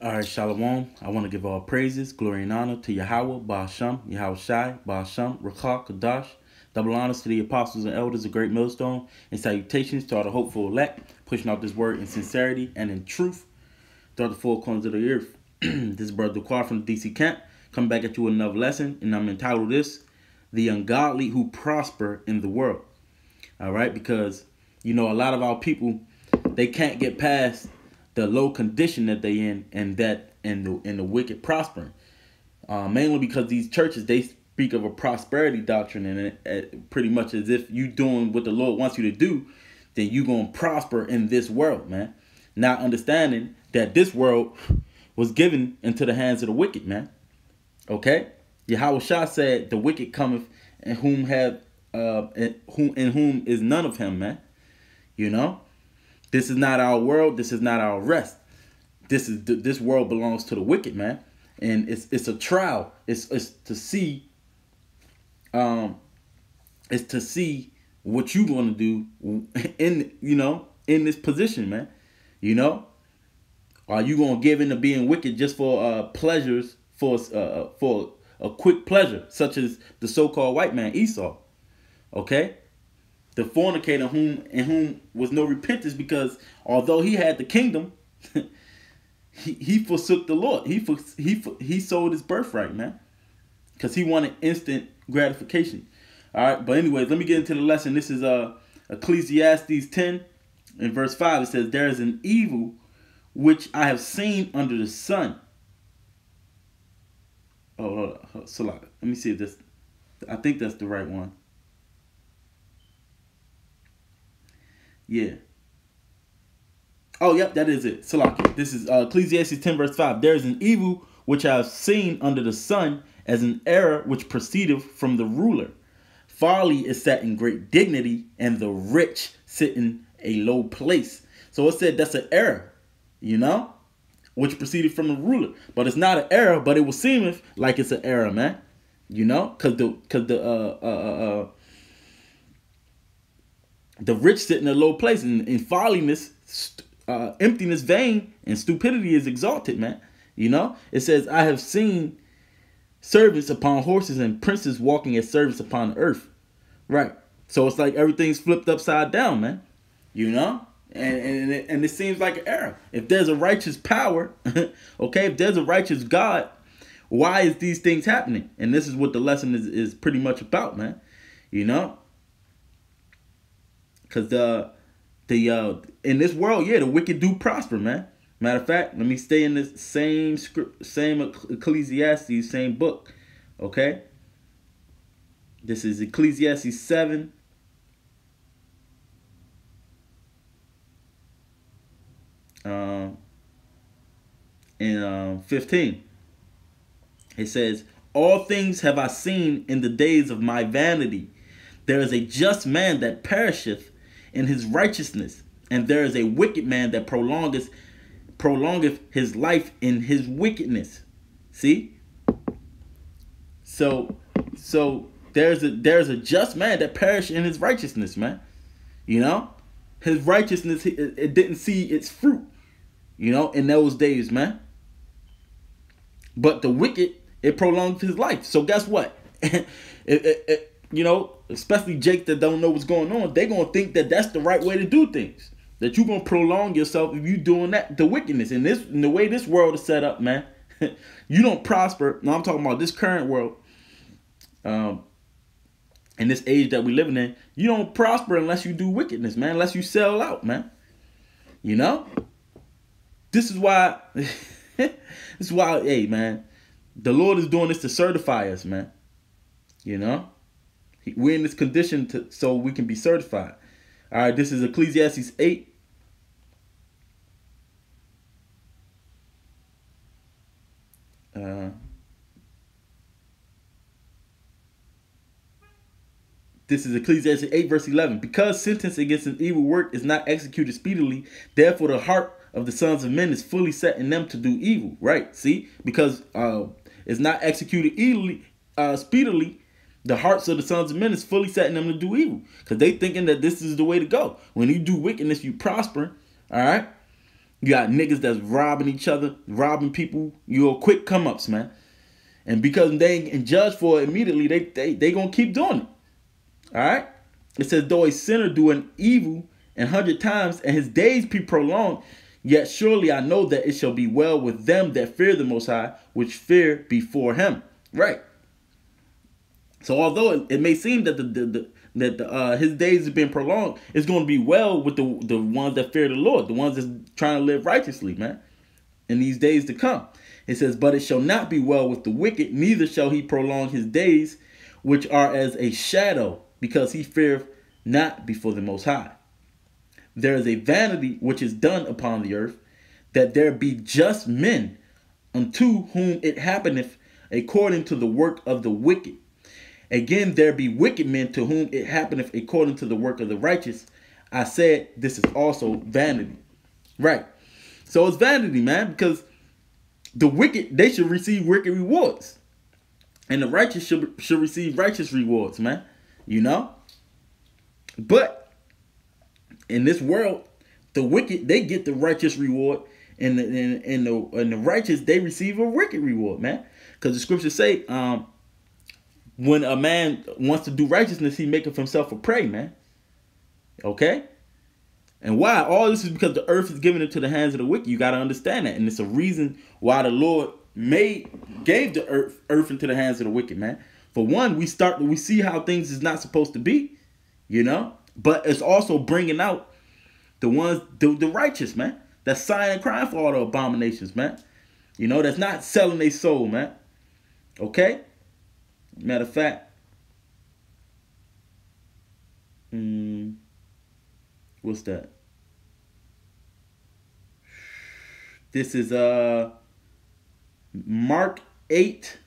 All right, Shalom. I want to give all praises, glory, and honor to Yahweh, Ba'asham, Yahweh Shai, Ba'asham, Rakah, Kadash. Double honors to the apostles and elders of Great Millstone, and salutations to all the hopeful elect, pushing out this word in sincerity and in truth throughout the four corners of the earth. This is Brother Duquar from the DC camp, coming back at you with another lesson, and I'm entitled this, The Ungodly Who Prosper in the World. All right, because, a lot of our people, they can't get past the low condition that they in, and the wicked prospering. Mainly because these churches, they speak of a prosperity doctrine, and it pretty much as if you doing what the Lord wants you to do, then you gonna prosper in this world, man. Not understanding that this world was given into the hands of the wicked, man. Okay, Yahweh Shah said, "The wicked cometh, and whom is none of him," man. This is not our world. This is not our rest. This world belongs to the wicked, man, and it's a trial. It's to see what you going to do in this position, man. Are you gonna give in to being wicked just for pleasures, for a quick pleasure, such as the so-called white man Esau? Okay. The fornicator in whom was no repentance, because although he had the kingdom, he forsook the Lord. He sold his birthright, man, because he wanted instant gratification. All right, but anyways, let me get into the lesson. This is Ecclesiastes 10 in verse 5. It says, "There is an evil which I have seen under the sun." Oh, hold on. So let me see if this. I think that's the right one. Yeah. Oh, yep, that is it. Salaki. This is Ecclesiastes 10 verse 5. "There is an evil which I have seen under the sun, as an error which proceedeth from the ruler. Folly is set in great dignity, and the rich sit in a low place." So it said that's an error, which proceeded from the ruler. But it's not an error, but it will seem like it's an error, man. Because the rich sit in a low place, and folliness, emptiness, vain, and stupidity is exalted, man. It says, "I have seen servants upon horses and princes walking as servants upon the earth." Right. So it's like everything's flipped upside down, man. And it seems like an error. If there's a righteous power, okay, if there's a righteous God, why is these things happening? And this is what the lesson is pretty much about, man. Because in this world, the wicked do prosper, man. Matter of fact, let me stay in this same script, same Ecclesiastes, same book. Okay. This is Ecclesiastes 7. In 15. It says, "All things have I seen in the days of my vanity. There is a just man that perisheth in his righteousness, and there is a wicked man that prolongeth his life in his wickedness." See? So there's a just man that perished in his righteousness, man. His righteousness, it didn't see its fruit, in those days, man. But the wicked, it prolonged his life. So guess what? Especially Jake that don't know what's going on, they gonna think that that's the right way to do things. That you gonna prolong yourself if you doing that, the wickedness. And the way this world is set up, man, you don't prosper. No, I'm talking about this current world. In this age that we living in, you don't prosper unless you do wickedness, man. Unless you sell out, man. This is why. Hey, man, the Lord is doing this to certify us, man. We're in this condition so we can be certified. All right, this is Ecclesiastes 8. This is Ecclesiastes 8 verse 11. "Because sentence against an evil work is not executed speedily, therefore the heart of the sons of men is fully set in them to do evil." Right? See? Because it's not executed speedily, the hearts of the sons of men is fully set in them to do evil. Because they thinking that this is the way to go. When you do wickedness, you prosper. All right? You got niggas that's robbing each other, robbing people. You're quick come ups, man. And because they ain't judged for it immediately, they gonna keep doing it. All right. It says, though a sinner do an evil 100 times and his days be prolonged, yet surely I know that it shall be well with them that fear the Most High, which fear before him. Right. So although it may seem that his days have been prolonged, it's going to be well with the ones that fear the Lord, the ones that's trying to live righteously, man, in these days to come. It says, but it shall not be well with the wicked, neither shall he prolong his days, which are as a shadow, because he feareth not before the Most High. There is a vanity which is done upon the earth, that there be just men, unto whom it happeneth according to the work of the wicked. Again, there be wicked men to whom it happeneth according to the work of the righteous. I said this is also vanity. Right. So it's vanity, man, because the wicked, they should receive wicked rewards. And the righteous should receive righteous rewards, man. You know? But in this world, the wicked, they get the righteous reward, and the righteous, they receive a wicked reward, man. Because the scriptures say, when a man wants to do righteousness, he maketh himself a prey, man. Okay? And why? All this is because the earth is given into the hands of the wicked. You got to understand that. And it's a reason why the Lord gave the earth into the hands of the wicked, man. For one, we see how things is not supposed to be, you know. But it's also bringing out the righteous, man. That's sighing and crying for all the abominations, man. You know, that's not selling their soul, man. Okay? Matter of fact, what's that? This is Mark 8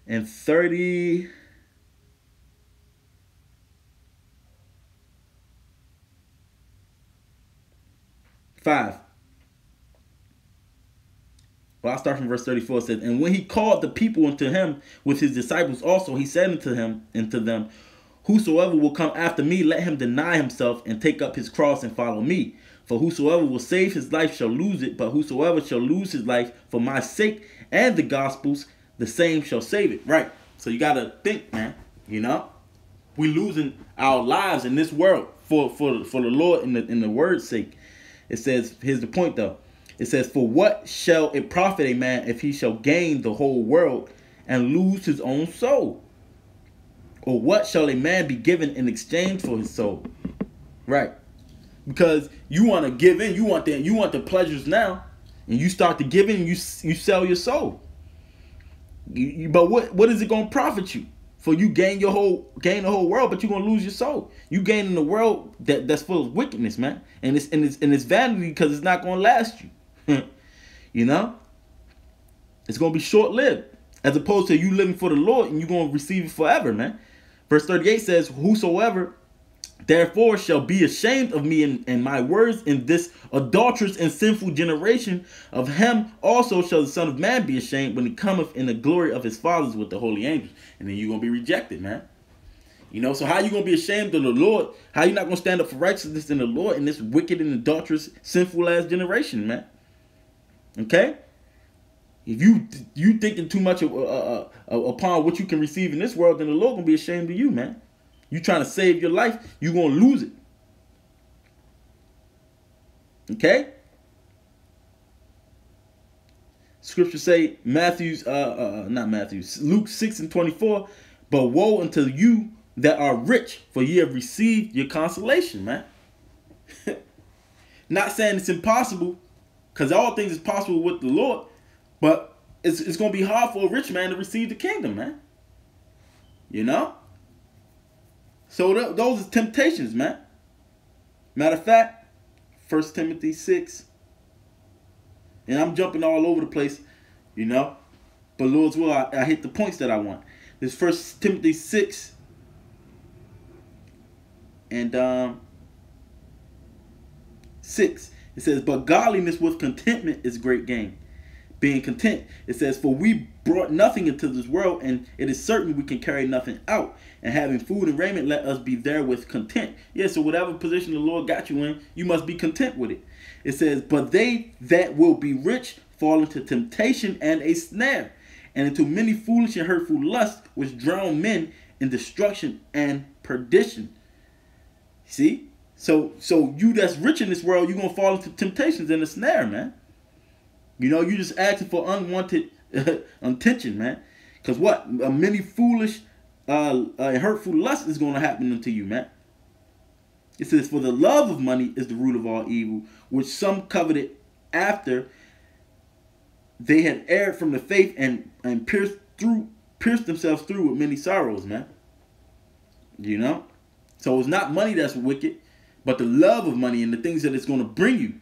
and 30. Well, I'll start from verse 34. It says, and when he called the people unto him with his disciples also, he said unto them, whosoever will come after me, let him deny himself and take up his cross and follow me. For whosoever will save his life shall lose it, but whosoever shall lose his life for my sake and the gospel's, the same shall save it. Right. So you got to think, man, you know, we losing our lives in this world for the Lord in the word's sake. It says, here's the point though. It says, for what shall it profit a man if he shall gain the whole world and lose his own soul? Or what shall a man be given in exchange for his soul? Right. Because you want to give in, you want the pleasures now, and you start to give in, you sell your soul. But what is it going to profit you? For you gain the whole world, but you're gonna lose your soul. You gaining the world that's full of wickedness, man, and it's vanity because it's not gonna last you. You know, it's gonna be short lived, as opposed to you living for the Lord and you're gonna receive it forever, man. Verse 38 says, whosoever therefore shall be ashamed of me and my words in this adulterous and sinful generation, of him also shall the Son of Man be ashamed when he cometh in the glory of his fathers with the holy angels. And then you're going to be rejected, man. You know, so how you going to be ashamed of the Lord? How you not going to stand up for righteousness in the Lord in this wicked and adulterous, sinful ass generation, man? Okay? If you thinking too much upon what you can receive in this world, then the Lord going to be ashamed of you, man. You trying to save your life, you're going to lose it. Okay? Scripture say, Luke 6 and 24, but woe unto you that are rich, for ye have received your consolation, man. Not saying it's impossible, because all things is possible with the Lord, but it's going to be hard for a rich man to receive the kingdom, man. You know? So those are temptations, man. Matter of fact, 1 Timothy 6. And I'm jumping all over the place, you know. But Lord's will, I hit the points that I want. This 1 Timothy 6 and 6. It says, but godliness with contentment is great gain. being content. It says, for we brought nothing into this world, and it is certain we can carry nothing out. And having food and raiment, let us be therewith content. Yeah, so whatever position the Lord got you in, you must be content with it. It says, but they that will be rich fall into temptation and a snare, and into many foolish and hurtful lusts, which drown men in destruction and perdition. See? So you that's rich in this world, you're going to fall into temptations and a snare, man. You know, you just asking for unwanted attention, man. Because what? Many foolish and hurtful lust is going to happen unto you, man. It says, for the love of money is the root of all evil, which some coveted after they had erred from the faith and pierced themselves through with many sorrows, man. You know? So it's not money that's wicked, but the love of money and the things that it's going to bring you.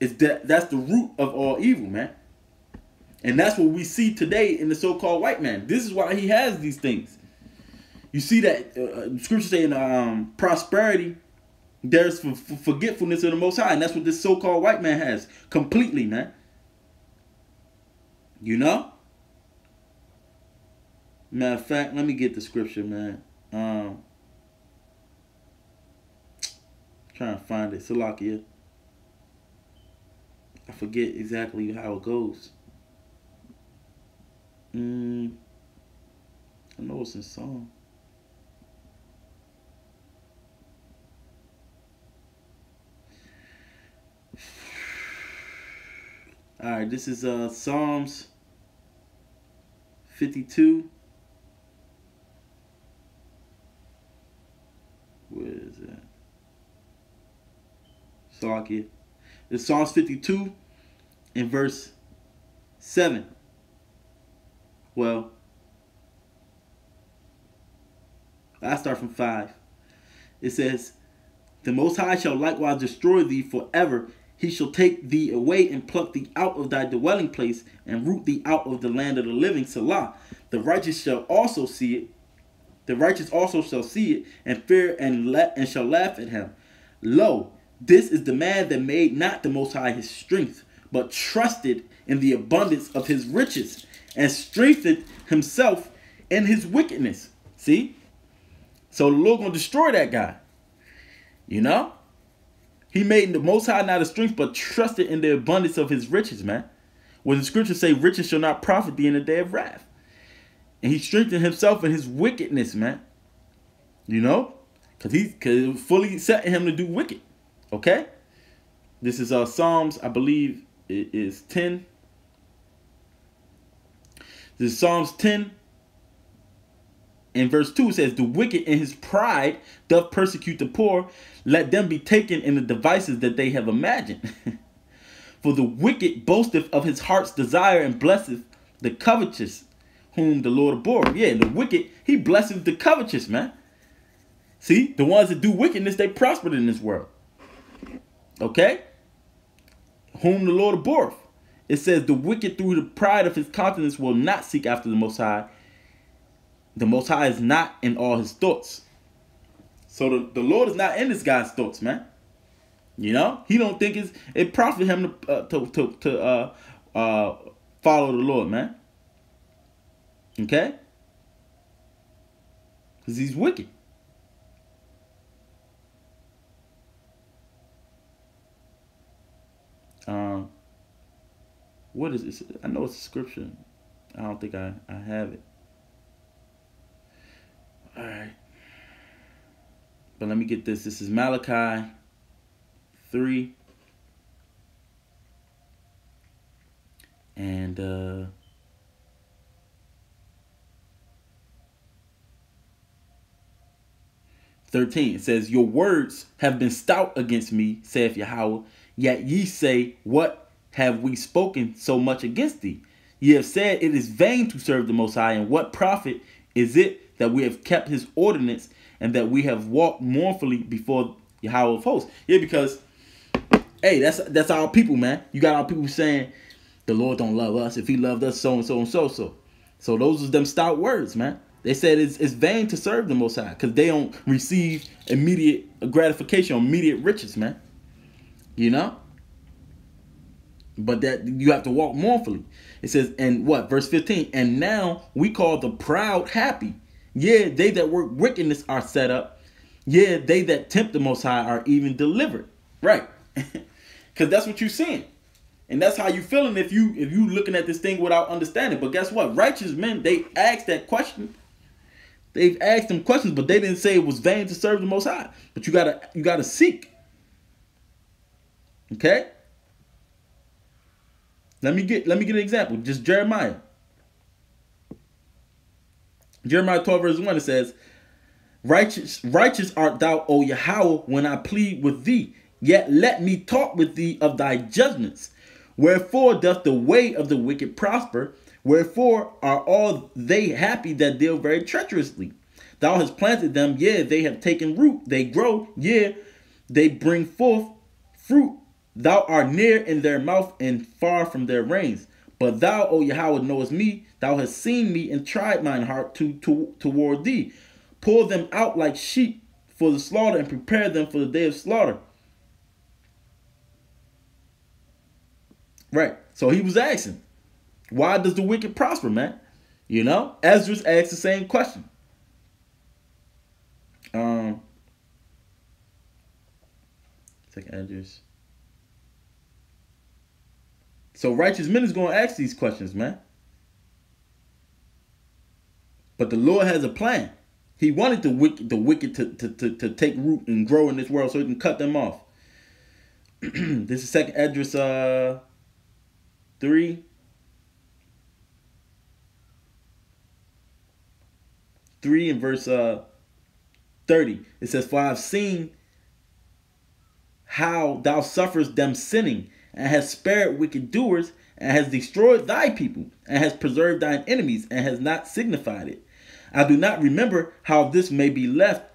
That's the root of all evil, man. And that's what we see today in the so-called white man. This is why he has these things. You see that scripture saying prosperity, there's forgetfulness of the Most High. And that's what this so-called white man has completely, man. You know? Matter of fact, let me get the scripture, man. Trying to find it. Salakia. I forget exactly how it goes. I know it's in Psalm. Alright, this is Psalms 52. Where is that? Salakia. It's Psalms 52 in verse 7. Well, I start from 5. It says, the Most High shall likewise destroy thee forever. He shall take thee away and pluck thee out of thy dwelling place and root thee out of the land of the living. Salah. The righteous shall also see it. The righteous also shall see it and fear and shall laugh at him. Lo, this is the man that made not the Most High his strength, but trusted in the abundance of his riches and strengthened himself in his wickedness. See? So the Lord gonna destroy that guy. You know? He made the Most High not his strength, but trusted in the abundance of his riches, man. When the scriptures say riches shall not profit thee in the day of wrath. And he strengthened himself in his wickedness, man. You know? Because it fully setting him to do wicked. Okay? This is Psalms, I believe it is 10. This is Psalms 10. In verse 2 it says, the wicked in his pride doth persecute the poor. Let them be taken in the devices that they have imagined. For the wicked boasteth of his heart's desire and blesseth the covetous, whom the Lord abhorreth. Yeah, the wicked, he blesses the covetous, man. See, the ones that do wickedness, they prospered in this world. Okay? Whom the Lord abhorreth. It says, the wicked through the pride of his countenance will not seek after the Most High. The Most High is not in all his thoughts. So the Lord is not in this guy's thoughts, man. You know? He don't think it profit him to follow the Lord, man. Okay? Because he's wicked. What is this? I know it's a scripture. I don't think I have it. All right. But let me get this. This is Malachi 3. And 13. It says, your words have been stout against me, saith Yahweh. Yet ye say, what have we spoken so much against thee? Ye have said, it is vain to serve the Most High, and what profit is it that we have kept his ordinance, and that we have walked mournfully before Yahweh of hosts? Yeah, because, hey, that's our people, man. You got our people saying, the Lord don't love us. If he loved us, so and so and so. So those are them stout words, man. They said it's vain to serve the Most High, because they don't receive immediate gratification or immediate riches, man. You know? but that you have to walk mournfully. It says, and what? Verse 15, and now we call the proud happy. Yeah, they that work wickedness are set up. Yeah, they that tempt the Most High are even delivered. Right. Because that's what you're seeing. And that's how you feeling if you looking at this thing without understanding. But guess what? Righteous men, they asked that question. They've asked them questions, but they didn't say it was vain to serve the Most High. But you gotta seek. Okay? Let me get an example. Just Jeremiah. Jeremiah 12 verse 1, it says, Righteous art thou, O Yahweh, when I plead with thee. Yet let me talk with thee of thy judgments. Wherefore doth the way of the wicked prosper? Wherefore are all they happy that deal very treacherously? Thou hast planted them, yea, they have taken root. They grow, yea, they bring forth fruit. Thou art near in their mouth and far from their reins. But thou, O Yahweh, knowest me. Thou hast seen me and tried mine heart toward thee. Pull them out like sheep for the slaughter and prepare them for the day of slaughter. Right. So he was asking, why does the wicked prosper, man? You know, Ezra asked the same question. Second address. So righteous men is going to ask these questions, man. But the Lord has a plan. He wanted the wicked to take root and grow in this world so he can cut them off. This is second address 3. 3 and verse 30. It says, for I have seen how thou sufferest them sinning, and hast spared wicked doers, and hast destroyed thy people, and hast preserved thine enemies, and has not signified it. I do not remember how this may be left.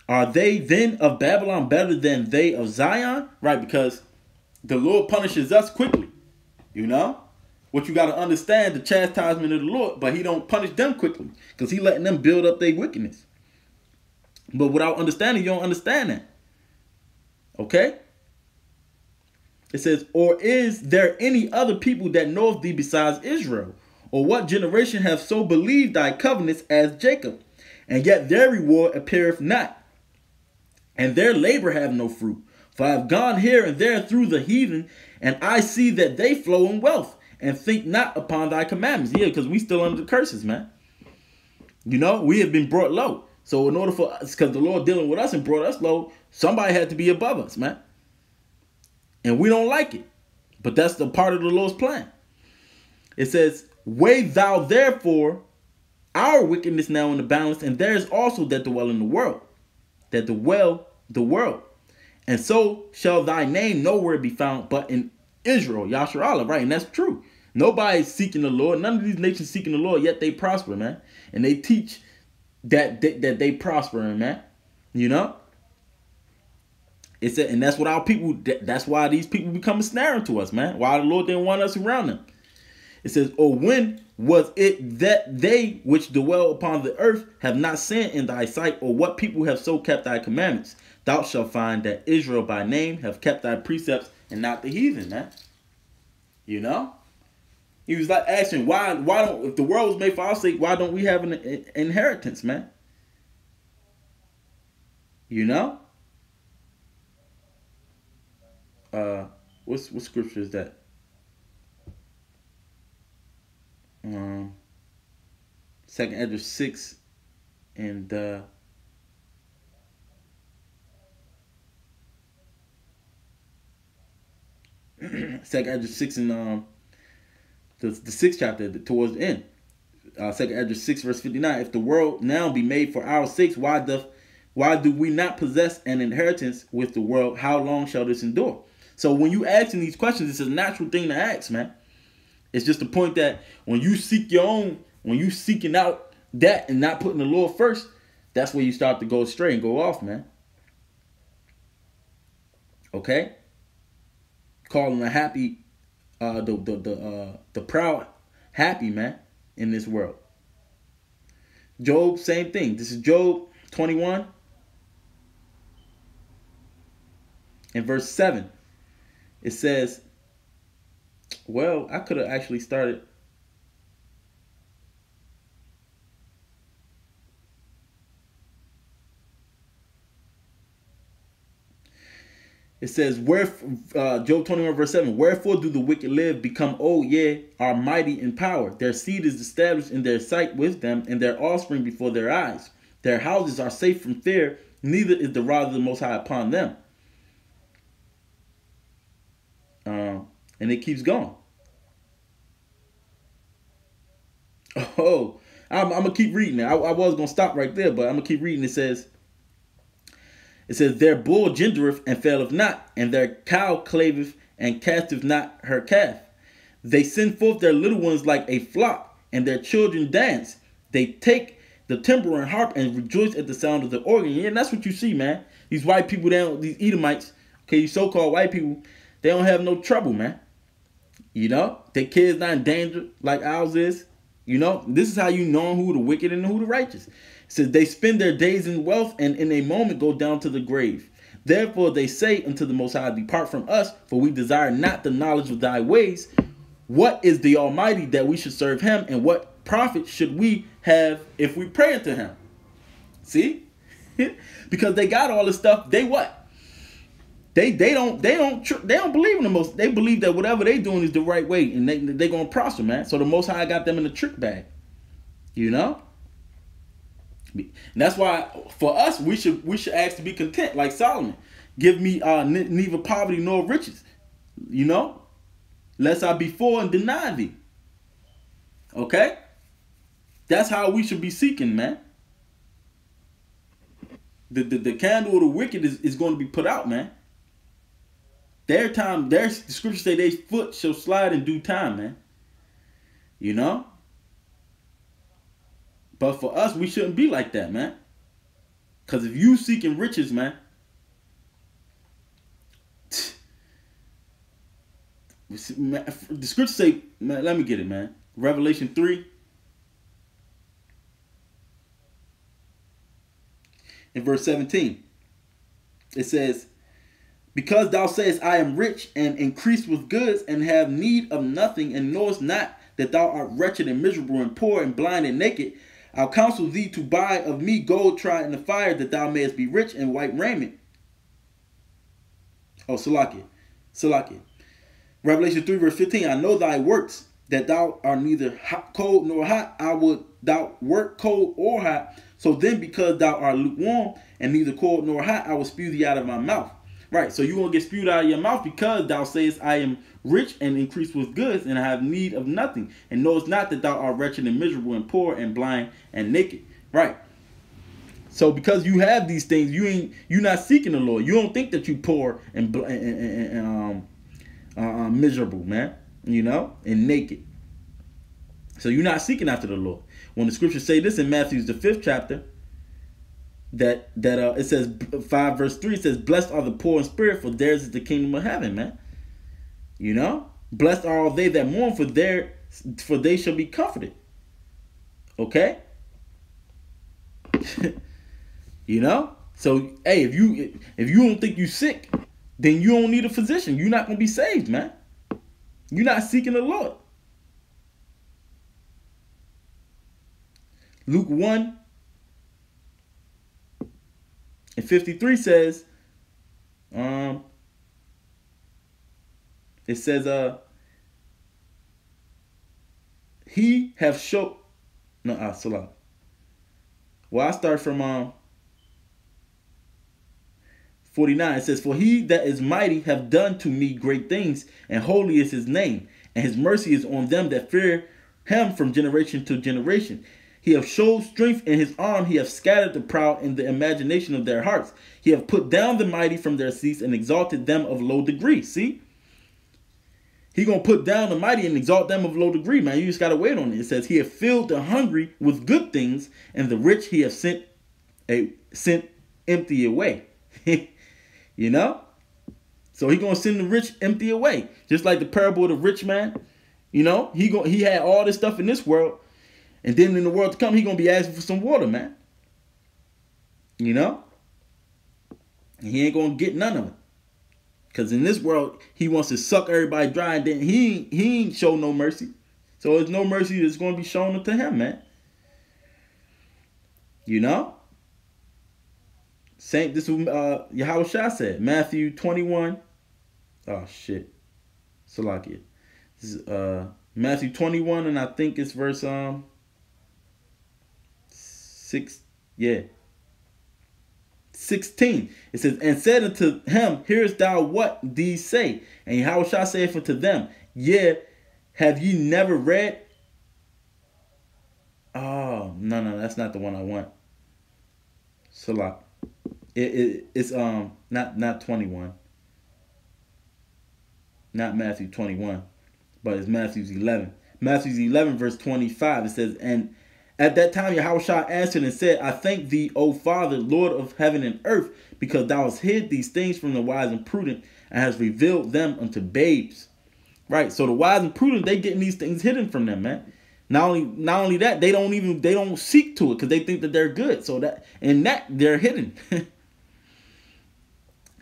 Are they then of Babylon better than they of Zion? Right, because the Lord punishes us quickly. You know? What you got to understand, the chastisement of the Lord, but he don't punish them quickly, because he letting them build up their wickedness. But without understanding, you don't understand that. Okay? It says, or is there any other people that know of thee besides Israel? Or what generation have so believed thy covenants as Jacob? And yet their reward appeareth not, and their labor have no fruit. For I have gone here and there through the heathen, and I see that they flow in wealth, and think not upon thy commandments. Yeah, because we still under the curses, man. You know, we have been brought low. So in order for us, because the Lord dealing with us and brought us low, somebody had to be above us, man. And we don't like it. But that's the part of the Lord's plan. It says, weigh thou therefore our wickedness now in the balance, and there is also that dwell in the world. That dwell the world. And so shall thy name nowhere be found but in Israel, Yasharallah, right? And that's true. Nobody's seeking the Lord. None of these nations seeking the Lord, yet they prosper, man. And they teach that they prospering, man. You know? It's and that's what our people, that's why these people become ensnaring to us, man. Why the Lord didn't want us around them. It says, or when was it that they which dwell upon the earth have not sinned in thy sight, or what people have so kept thy commandments? Thou shalt find that Israel by name have kept thy precepts and not the heathen, man. You know? He was like asking, why don't, if the world was made for our sake, why don't we have an inheritance, man? You know? What scripture is that? Second Ezra 6 and Second Ezra 6 and the 6th chapter towards the end. Second Ezra 6 verse 59. If the world now be made for our sakes, why do we not possess an inheritance with the world? How long shall this endure? So when you asking these questions, it's a natural thing to ask, man. It's just the point that when you seek your own, when you seeking out that and not putting the Lord first, that's where you start to go astray and go off, man. Okay? Calling the happy, the proud happy, man, in this world. Job, same thing. This is Job 21 and verse 7. It says, Well, I could have actually started. It says, "Where Job 21 verse 7, wherefore do the wicked live, become old, yea, are mighty in power. Their seed is established in their sight with them, and their offspring before their eyes. Their houses are safe from fear, neither is the rod of the Most High upon them." And it keeps going. Oh, I'm gonna keep reading it. I was gonna stop right there, but I'm gonna keep reading. It says, their bull gendereth and faileth not, and their cow claveth and casteth not her calf. They send forth their little ones like a flock, and their children dance. They take the timbrel and harp and rejoice at the sound of the organ. Yeah, and that's what you see, man. These white people, these Edomites, okay, these so-called white people, they don't have no trouble, man. You know, their kids not in danger like ours is. You know, this is how you know who the wicked and who the righteous. It says, they spend their days in wealth and in a moment go down to the grave. Therefore they say unto the Most High, depart from us, for we desire not the knowledge of thy ways. What is the Almighty that we should serve him, and what profit should we have if we pray unto him? See? Because they got all this stuff. They what? They don't believe in the most. They believe that whatever they doing is the right way, and they gonna prosper, man. So the Most High got them in the trick bag, you know. And that's why for us we should ask to be content, like Solomon. Give me neither poverty nor riches, you know, lest I be full and deny thee. Okay, that's how we should be seeking, man. The candle of the wicked is going to be put out, man. The scriptures say their foot shall slide in due time, man. You know? But for us, we shouldn't be like that, man. Because if you seeking riches, man, the scriptures say, man, let me get it, man. Revelation 3. In verse 17. It says, because thou sayest, I am rich and increased with goods and have need of nothing, and knowest not that thou art wretched and miserable and poor and blind and naked, I'll counsel thee to buy of me gold tried in the fire, that thou mayest be rich, and white raiment. Oh, Salakia. Revelation 3 verse 15. I know thy works, that thou art neither cold nor hot. I would thou work cold or hot. So then, because thou art lukewarm and neither cold nor hot, I will spew thee out of my mouth. Right, so you won't get spewed out of your mouth, because thou sayest, I am rich and increased with goods, and I have need of nothing, and knowest not that thou art wretched and miserable and poor and blind and naked. Right. So because you have these things, you're not seeking the Lord. You don't think that you poor and miserable, man. You know, and naked. So you're not seeking after the Lord. When the scriptures say this in Matthew the 5th chapter, that it says 5 verse 3, it says, blessed are the poor in spirit, for theirs is the kingdom of heaven, man. You know, blessed are all they that mourn, for they shall be comforted. Okay. You know, so hey, if you don't think you sick, then you don't need a physician. You're not gonna be saved, man. You're not seeking the Lord. Luke 1 and 53 says, it says, he have showed, no, salam. Well, I start from 49. It says, for he that is mighty have done to me great things, and holy is his name, and his mercy is on them that fear him from generation to generation. He hath showed strength in his arm. He hath scattered the proud in the imagination of their hearts. He hath put down the mighty from their seats and exalted them of low degree. See? He gonna put down the mighty and exalt them of low degree, man. You just gotta wait on it. It says, he hath filled the hungry with good things, and the rich he hath sent empty away. You know? So he gonna send the rich empty away. Just like the parable of the rich man. You know, he had all this stuff in this world. And then in the world to come, he's going to be asking for some water, man. You know? And he ain't going to get none of it. Because in this world, he wants to suck everybody dry, and then he ain't show no mercy. So there's no mercy that's going to be shown unto him, man. You know? This is what Yahushua said. Matthew 21. Oh, shit. Salakia. This is Matthew 21, and I think it's verse 6. Yeah. 16. It says, and said unto him, hearest thou what these say? And Yahushua saith unto them, yeah, have ye never read? Oh, no, that's not the one I want. Salat. It's not 21. Not Matthew 21, but it's Matthew's 11. Matthew's 11 verse 25. It says, and at that time Yahushua answered and said, I thank thee, O Father, Lord of heaven and earth, because thou hast hid these things from the wise and prudent, and hast revealed them unto babes. Right. So the wise and prudent, they getting these things hidden from them, man. Not only that, they don't seek to it because they think that they're good. So that they're hidden.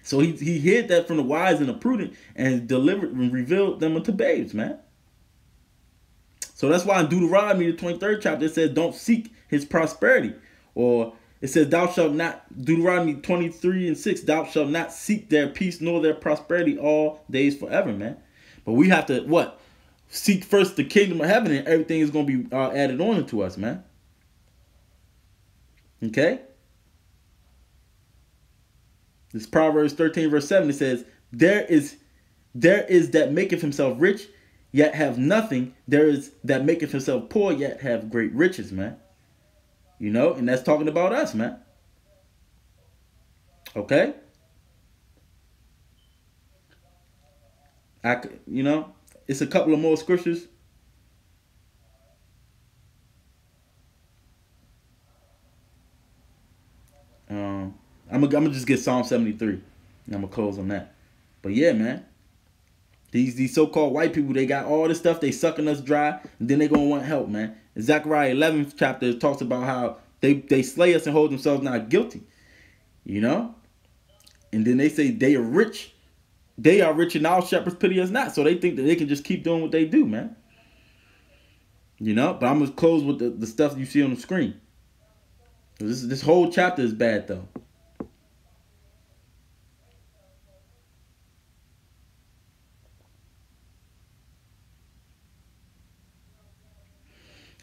So he hid that from the wise and the prudent and delivered and revealed them unto babes, man. So that's why in Deuteronomy, the 23rd chapter, it says, don't seek his prosperity. Or it says, thou shalt not, Deuteronomy 23 and 6, thou shalt not seek their peace nor their prosperity all days forever, man. But we have to, what? Seek first the kingdom of heaven, and everything is going to be added on to us, man. Okay? This Proverbs 13 verse 7, it says, there is that maketh himself rich, yet have nothing. There is that maketh himself poor, yet have great riches, man. You know, and that's talking about us, man. Okay? It's a couple of more scriptures. I'm gonna just get Psalm 73, and I'm gonna close on that. But yeah, man, these so-called white people, they got all this stuff, they sucking us dry, and then they gonna want help, man. In Zechariah 11th chapter, it talks about how they slay us and hold themselves not guilty, you know. And then they say they are rich. They are rich, and our shepherds pity us not. So they think that they can just keep doing what they do, man. You know. But I'm gonna close with the stuff you see on the screen. This whole chapter is bad, though.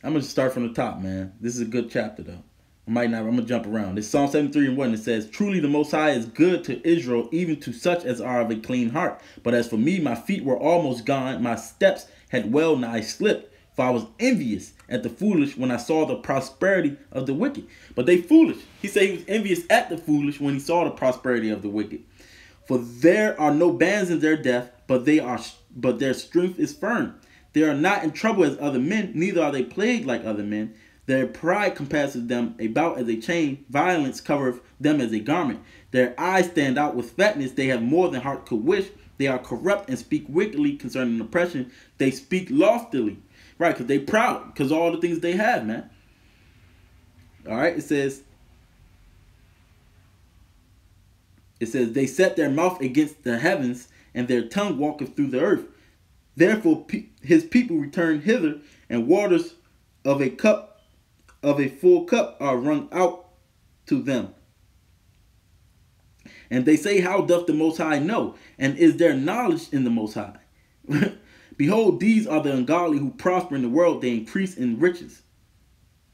I'm going to start from the top, man. This is a good chapter, though. I'm going to jump around. It's Psalm 73 and 1. It says, truly the Most High is good to Israel, even to such as are of a clean heart. But as for me, my feet were almost gone. My steps had well nigh slipped. For I was envious at the foolish when I saw the prosperity of the wicked. But they foolish. He said he was envious at the foolish when he saw the prosperity of the wicked. For there are no bands in their death, but their strength is firm. They are not in trouble as other men, neither are they plagued like other men. Their pride compasses them about as a chain, violence covereth them as a garment. Their eyes stand out with fatness, they have more than heart could wish. They are corrupt and speak wickedly concerning oppression. They speak loftily, right, because they proud, because all the things they have, man. All right, it says, they set their mouth against the heavens, and their tongue walketh through the earth. Therefore his people return hither, and waters of a full cup are wrung out to them. And they say, how doth the Most High know? And is there knowledge in the Most High? Behold, these are the ungodly who prosper in the world. They increase in riches.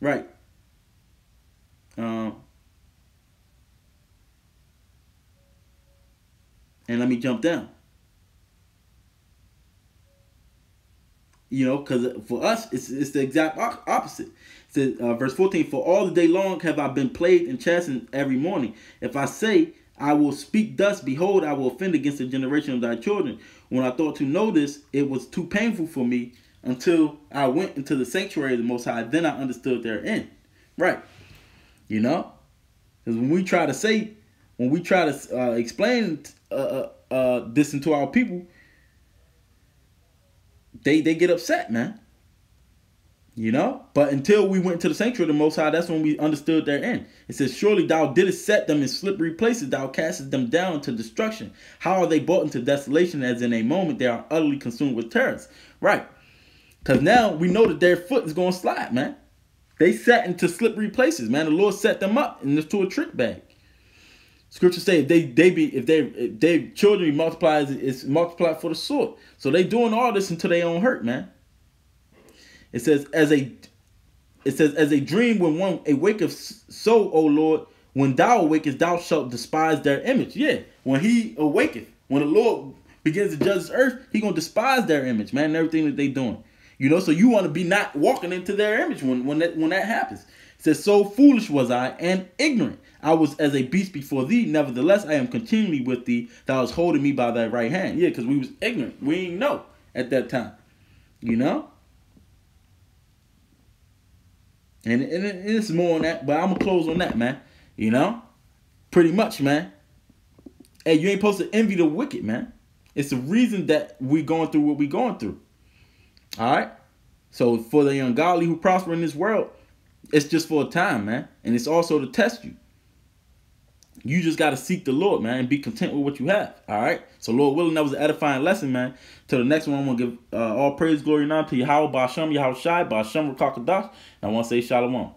Right. And let me jump down. You know, because for us, it's the exact opposite. It says, verse 14, for all the day long have I been plagued and chastened every morning. If I say, I will speak thus, behold, I will offend against the generation of thy children. When I thought to know this, it was too painful for me until I went into the sanctuary of the Most High. Then I understood their end. Right. You know? Because when we try to explain this into our people, they get upset, man. You know? But until we went to the sanctuary of the Most High, that's when we understood their end. It says, surely thou didst set them in slippery places. Thou castest them down to destruction. How are they brought into desolation as in a moment they are utterly consumed with terrors? Right. Because now we know that their foot is going to slide, man. They set into slippery places, man. The Lord set them up into a trick bag. Scripture say if they children be multiplied, it's multiplied for the sword. So they doing all this until they own hurt, man. It says as a dream when one awaketh, so, O Lord, when thou awakest, thou shalt despise their image. Yeah, when he awaketh, when the Lord begins to judge the earth, he gonna despise their image, man, and everything that they doing. You know, so you want to be not walking into their image when that happens. It says, so foolish was I and ignorant. I was as a beast before thee. Nevertheless, I am continually with thee. Thou was holding me by thy right hand. Yeah, because we was ignorant. We didn't know at that time. You know? And it's more on that, but I'm going to close on that, man. You know? Pretty much, man. Hey, you ain't supposed to envy the wicked, man. It's the reason that we going through what we going through. All right? So for the ungodly who prosper in this world, it's just for a time, man. And it's also to test you. You just got to seek the Lord, man, and be content with what you have. All right? So Lord willing, that was an edifying lesson, man. Till the next one, I'm going to give all praise, glory, and honor to Yahweh, Ba'ashem, Yahweh Shai, Ba'ashem, Rakakadash. And I want to say Shalom.